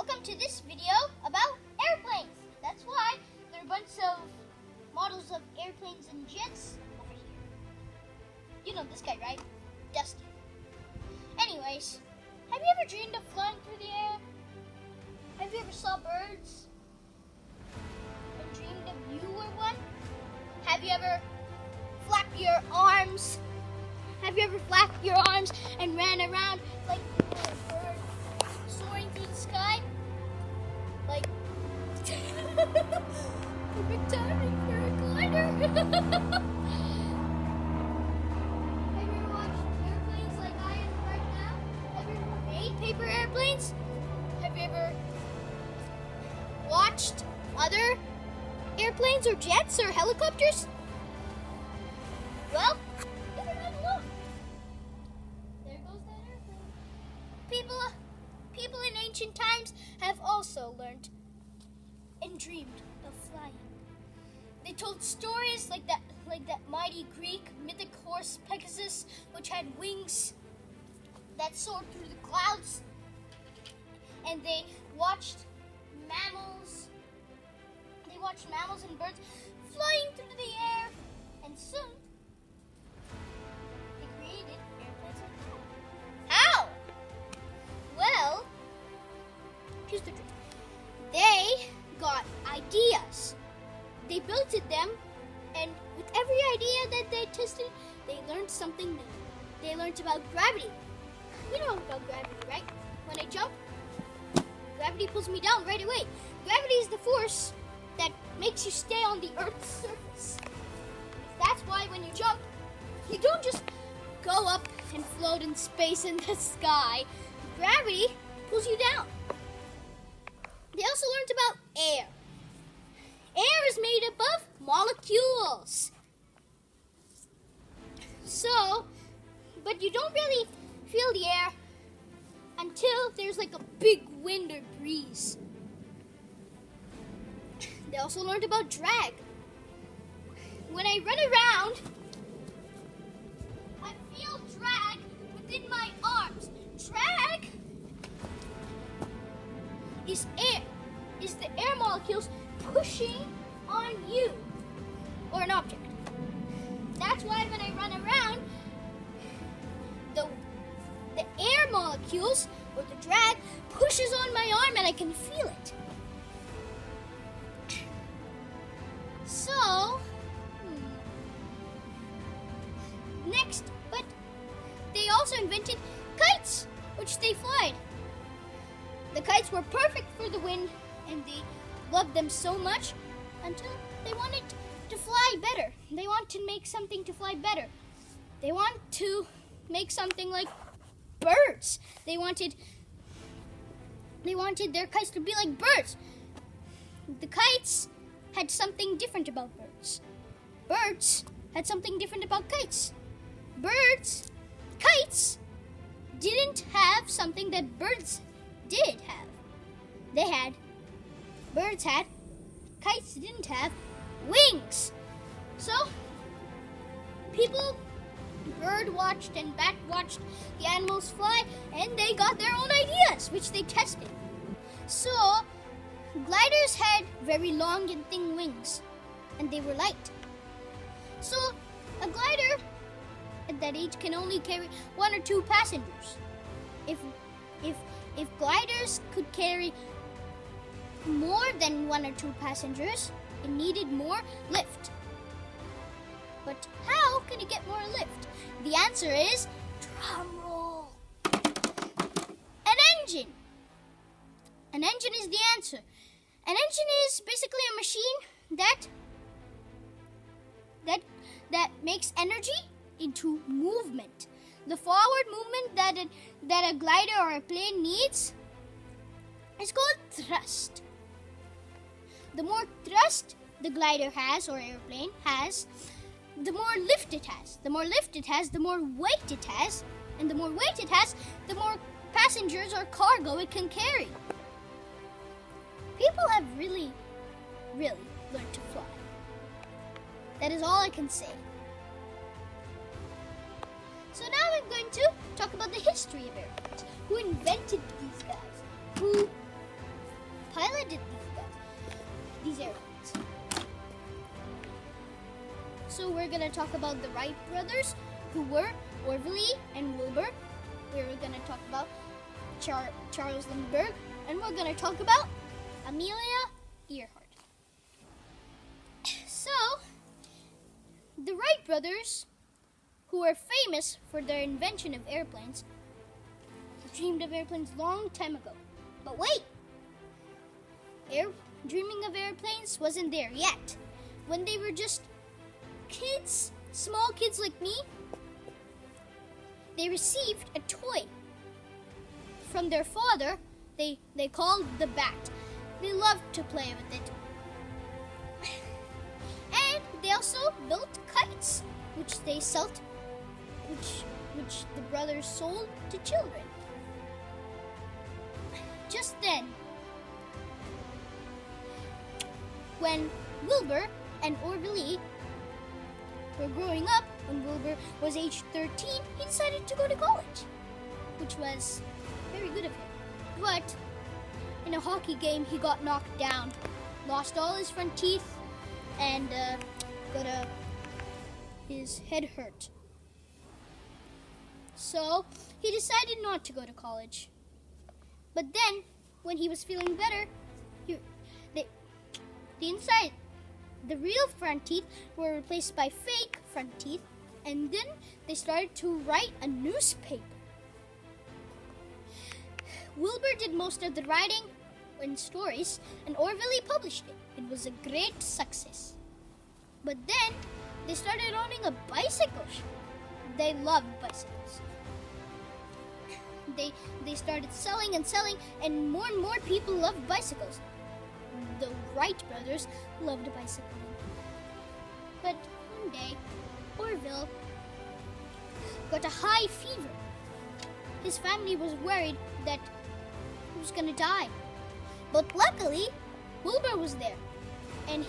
Welcome to this video about airplanes. That's why there are a bunch of models of airplanes and jets over here. You know this guy, right? Dusty. Anyways, have you ever dreamed of flying through the air? Have you ever saw birds and dreamed of you were one? Have you ever flapped your arms? Have you ever flapped your arms and ran around like you were a bird soaring through the sky? Like, perfect timing for a glider. Have you ever watched airplanes like I am right now? Have you ever made paper airplanes? Have you ever watched other airplanes or jets or helicopters? Well, you're not alone. There goes that airplane. People in ancient times have also learned and dreamed of flying. They told stories like that mighty Greek mythic horse Pegasus, which had wings that soared through the clouds. And they watched mammals. They watched mammals and birds flying through the air, and soon they created airplanes like that. How? Well, here's the trick. They got ideas. They built them, and with every idea that they tested, they learned something new. They learned about gravity. You know about gravity, right? When I jump, gravity pulls me down right away. Gravity is the force that makes you stay on the Earth's surface. That's why when you jump, you don't just go up and float in space in the sky. Gravity pulls you down. They also learned about air. Air is made up of molecules. But you don't really feel the air until there's like a big wind or breeze. They also learned about drag. When I run around, I feel drag within my arms. Drag is air, is the air molecules pushing on you or an object. That's why when I run around, the air molecules or the drag pushes on my arm and I can feel it. So, next, but they also invented kites, which they fly. The kites were perfect for the wind, and they loved them so much until they wanted to fly better. They want to make something to fly better. They want to make something like birds. They wanted their kites to be like birds. The kites had something different about birds. Birds had something different about kites. Kites didn't have something that birds did have. Birds had, kites didn't have wings. So, people bird watched and bat watched the animals fly, and they got their own ideas, which they tested. So, gliders had very long and thin wings, and they were light. So, a glider at that age can only carry 1 or 2 passengers. If gliders could carry more than 1 or 2 passengers, it needed more lift. But how can it get more lift? The answer is, drum roll, an engine. An engine is the answer. An engine is basically a machine that makes energy into movement. The forward movement that a glider or a plane needs is called thrust. The more thrust the glider has or airplane has, the more lift it has. The more lift it has, the more weight it has. And the more weight it has, the more passengers or cargo it can carry. People have really, really learned to fly. That is all I can say. So now I'm going to talk about the history of airplanes. Who invented these guys? Who talk about the Wright brothers, who were Orville and Wilbur. We're going to talk about Charles Lindbergh, and we're going to talk about Amelia Earhart. So, the Wright brothers, who were famous for their invention of airplanes, dreamed of airplanes long time ago. But wait! Dreaming of airplanes wasn't there yet. When they were just kids, small kids like me, they received a toy from their father they called the bat. They loved to play with it. And they also built kites, which they sold, which the brothers sold to children. Just then, when Wilbur and Orville were growing up, when Wilbur was age 13, he decided to go to college, which was very good of him. But in a hockey game, he got knocked down, lost all his front teeth, and his head hurt. So he decided not to go to college. But then, when he was feeling better, the real front teeth were replaced by fake front teeth, and then they started to write a newspaper. Wilbur did most of the writing and stories, and Orville published it. It was a great success. But then, they started owning a bicycle shop. They loved bicycles. They started selling, and more people loved bicycles. The Wright brothers loved bicycling. But one day, Orville got a high fever. His family was worried that he was going to die. But luckily, Wilbur was there. And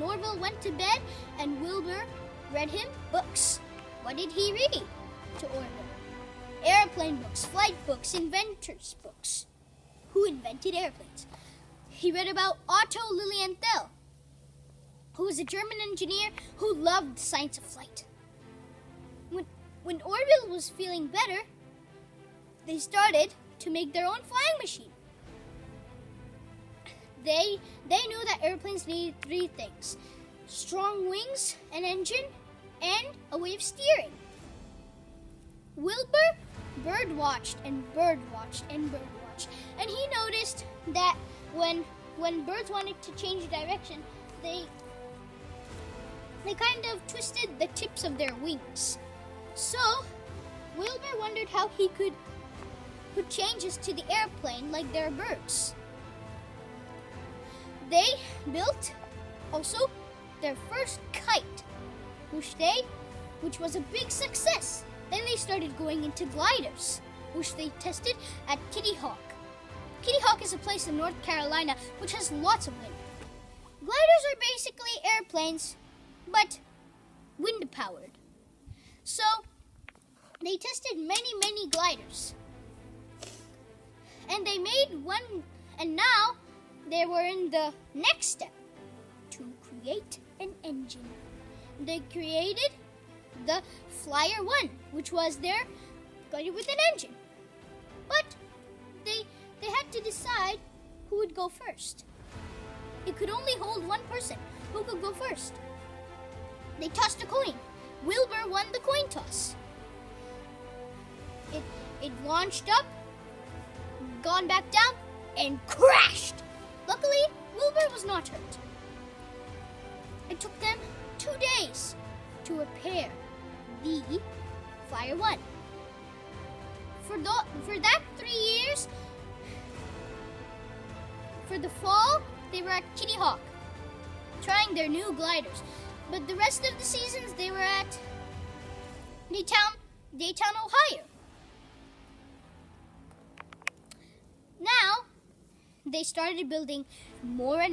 Orville went to bed, and Wilbur read him books. What did he read to Orville? Airplane books, flight books, inventors' books. Who invented airplanes? He read about Otto Lilienthal, who was a German engineer who loved the science of flight. When Orville was feeling better, they started to make their own flying machine. They knew that airplanes needed three things: strong wings, an engine, and a way of steering. Wilbur birdwatched, and he noticed that when birds wanted to change direction, they kind of twisted the tips of their wings. So Wilbur wondered how he could put changes to the airplane like their birds. They built also their first kite, which was a big success. Then they started going into gliders, which they tested at Kitty Hawk. Kitty Hawk is a place in North Carolina which has lots of wind. Gliders are basically airplanes, but wind-powered. So they tested many gliders. And they made one, and now they were in the next step, to create an engine. They created the Flyer 1, which was their glider with an engine. But they had to decide who would go first. It could only hold one person. Who could go first? They tossed a coin. Wilbur won the coin toss. It launched up, gone back down, and crashed. Luckily, Wilbur was not hurt. It took them 2 days to repair the Flyer 1. For that 3 years, for the fall, they were at Kitty Hawk, trying their new gliders. But the rest of the seasons, they were at Dayton, Ohio. Now, they started building more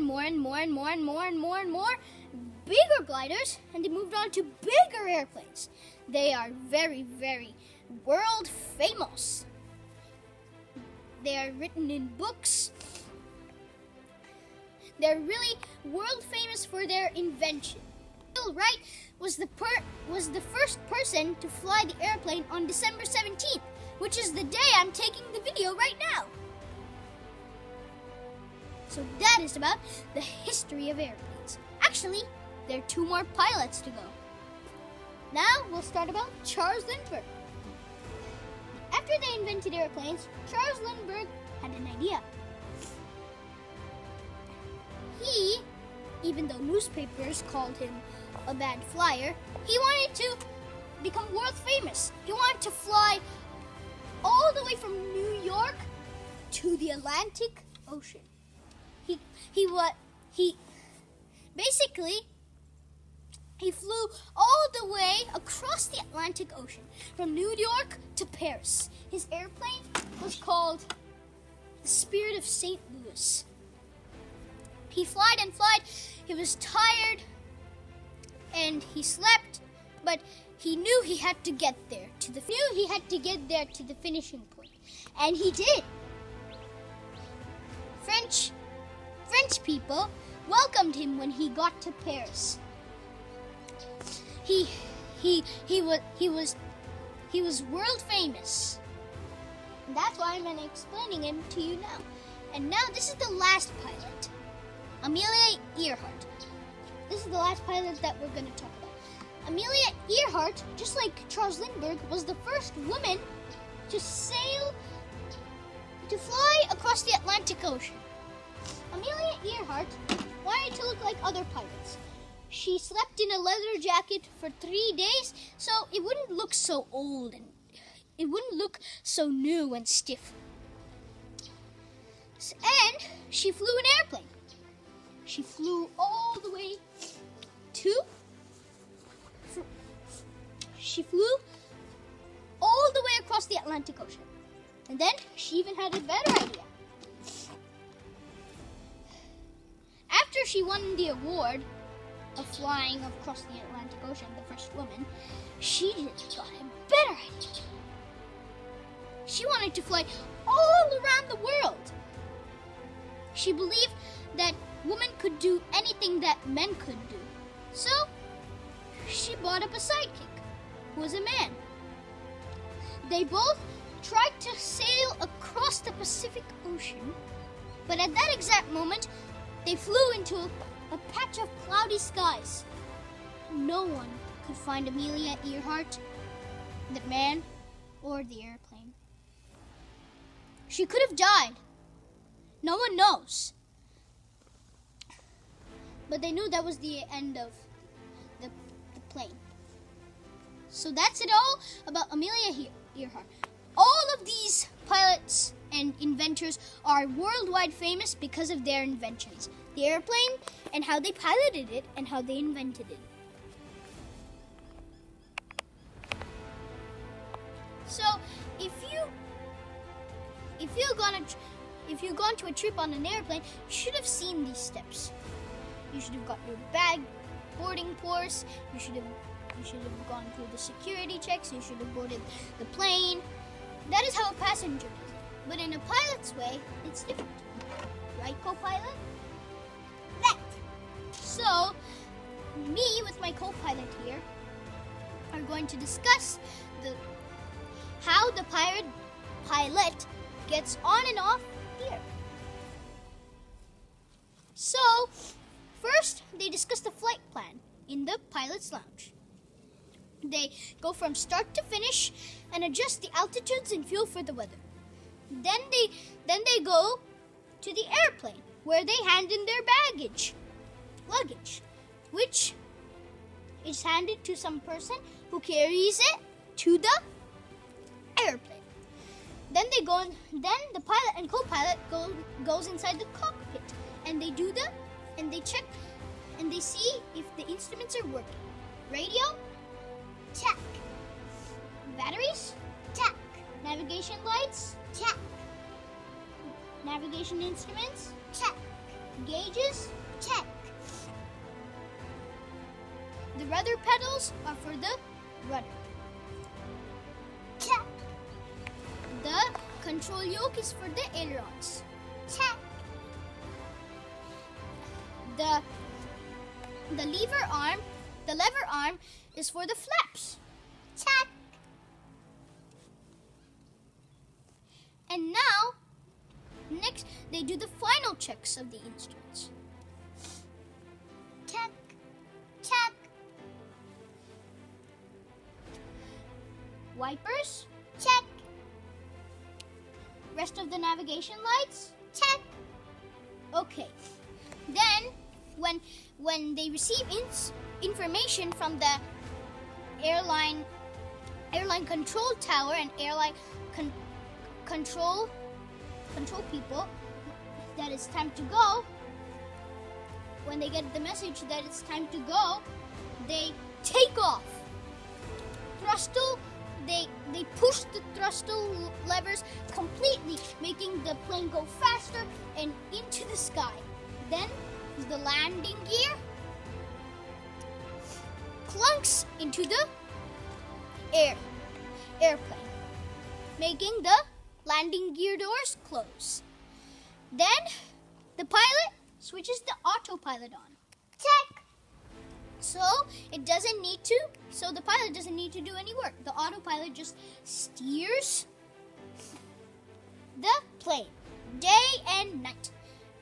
bigger gliders, and they moved on to bigger airplanes. They are very world famous. They are written in books. They're really world famous for their invention. Wright was the first person to fly the airplane on December 17th, which is the day I'm taking the video right now. So that is about the history of airplanes. Actually, there are 2 more pilots to go. Now we'll start about Charles Lindbergh. After they invented airplanes, Charles Lindbergh had an idea. He, even though newspapers called him a bad flyer, he wanted to become world famous. He wanted to fly all the way from New York to the Atlantic Ocean. He flew all the way across the Atlantic Ocean from New York to Paris. His airplane was called the Spirit of St. Louis. He flied and flied. He was tired and he slept, but he knew he had to get there to the finishing point, and he did. French people welcomed him when he got to Paris. He was world famous. And that's why I'm explaining him to you now. And now this is the last pilot, Amelia Earhart. This is the last pilot that we're going to talk about. Amelia Earhart, just like Charles Lindbergh, was the first woman to fly across the Atlantic Ocean. Amelia Earhart wanted to look like other pilots. She slept in a leather jacket for 3 days, so it wouldn't look so old and it wouldn't look so new and stiff. And she flew an airplane. She flew all the way across the Atlantic Ocean. And then she even had a better idea. After she won the award of flying across the Atlantic Ocean, the first woman, she got a better idea. She wanted to fly all around the world. She believed that women could do anything that men could do. So, she brought up a sidekick, who was a man. They both tried to sail across the Pacific Ocean, but at that exact moment, they flew into a patch of cloudy skies. No one could find Amelia Earhart, the man, or the airplane. She could have died. No one knows. But they knew that was the end of the plane. So that's it all about Amelia Earhart. All of these pilots and inventors are worldwide famous because of their inventions. The airplane and how they piloted it and how they invented it. So if you've gone to a trip on an airplane, you should have seen these steps. You should have got your bag, boarding course. You should have gone through the security checks. You should have boarded the plane. That is how a passenger does it. But in a pilot's way, it's different. Right, co-pilot? Right. So, me with my co-pilot here are going to discuss how the pilot gets on and off here. So, first, they discuss the flight plan in the pilot's lounge. They go from start to finish and adjust the altitudes and fuel for the weather. Then they go to the airplane where they hand in their luggage, which is handed to some person who carries it to the airplane. Then the pilot and co-pilot goes inside the cockpit and they check and they see if the instruments are working. Radio? Check. Batteries? Check. Navigation lights? Check. Navigation instruments? Check. Gauges? Check. The rudder pedals are for the rudder. Check. The control yoke is for the ailerons. Check. The lever arm The lever arm is for the flaps. Check. And now, next, they do the final checks of the instruments. Check. Check. Wipers? Check. Rest of the navigation lights? Check. Okay. Then, when they receive information from the airline control tower and airline control people that it's time to go, when they get the message that it's time to go, they take off. They push the throttle levers completely, making the plane go faster and into the sky. Then the landing gear clunks into the airplane, making the landing gear doors close. Then the pilot switches the autopilot on. Check. So the pilot doesn't need to do any work. The autopilot just steers the plane day and night.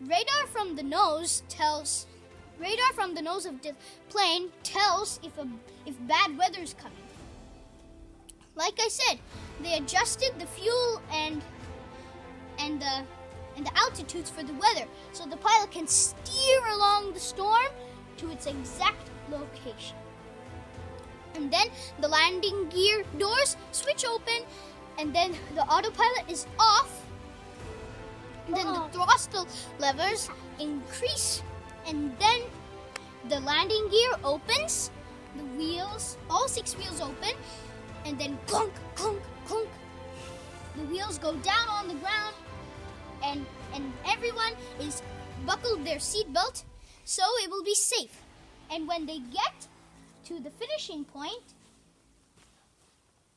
Radar from the nose of the plane tells if bad weather is coming. Like I said, they adjusted the fuel and the altitudes for the weather, so the pilot can steer along the storm to its exact location. And then the landing gear doors switch open, and then the autopilot is off. And then the throttle levers increase, and then the landing gear opens. The wheels, all 6 wheels open, and then clunk, clunk, clunk. The wheels go down on the ground, and everyone is buckled their seatbelt, so it will be safe. And when they get to the finishing point,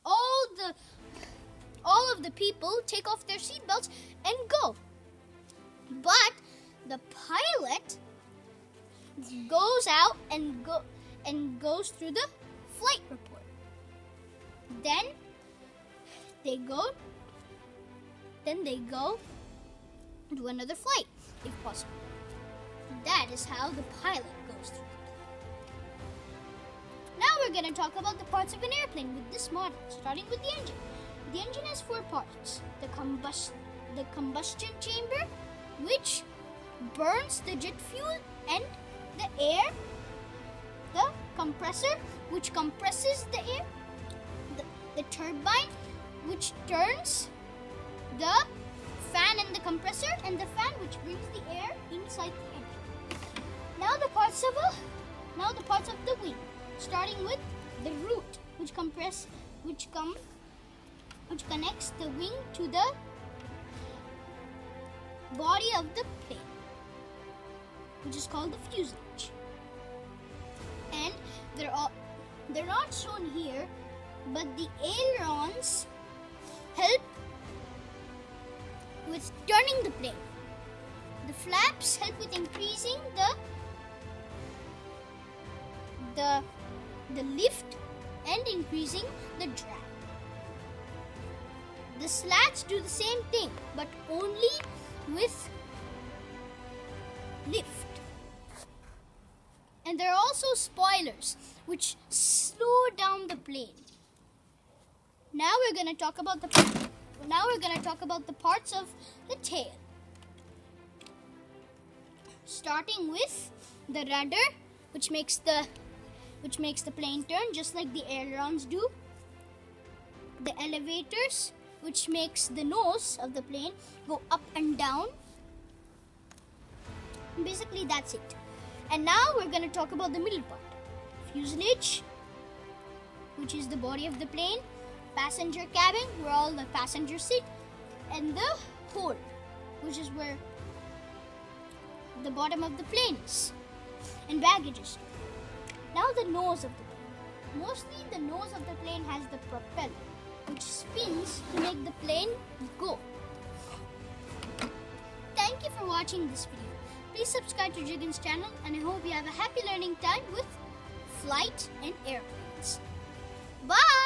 all of the people take off their seatbelts and go. But the pilot goes out and goes through the flight report. Then they go to another flight, if possible. That is how the pilot goes through. Now we're going to talk about the parts of an airplane with this model, starting with the engine. The engine has 4 parts. The combustion chamber, which burns the jet fuel and the air. The compressor, which compresses the air. The turbine, which turns the fan and the compressor, and the fan, which brings the air inside the engine. Now the parts of the wing, starting with the root, which connects the wing to the body of the plane, which is called the fuselage. And they're not shown here, but the ailerons help with turning the plane. The flaps help with increasing the lift and increasing the drag. The slats do the same thing, but only with lift. And there are also spoilers, which slow down the plane. Now we're going to talk about the parts of the tail. Starting with the rudder, which makes the plane turn just like the ailerons do. The elevators, which makes the nose of the plane go up and down. Basically, that's it. And now we're going to talk about the middle part. Fuselage, which is the body of the plane. Passenger cabin, where all the passengers sit. And the hold, which is where the bottom of the plane is. And baggages. Now the nose of the plane. Mostly the nose of the plane has the propeller, which spins to make the plane go. Thank you for watching this video. Please subscribe to Jigin's channel, and I hope you have a happy learning time with flight and airplanes. Bye!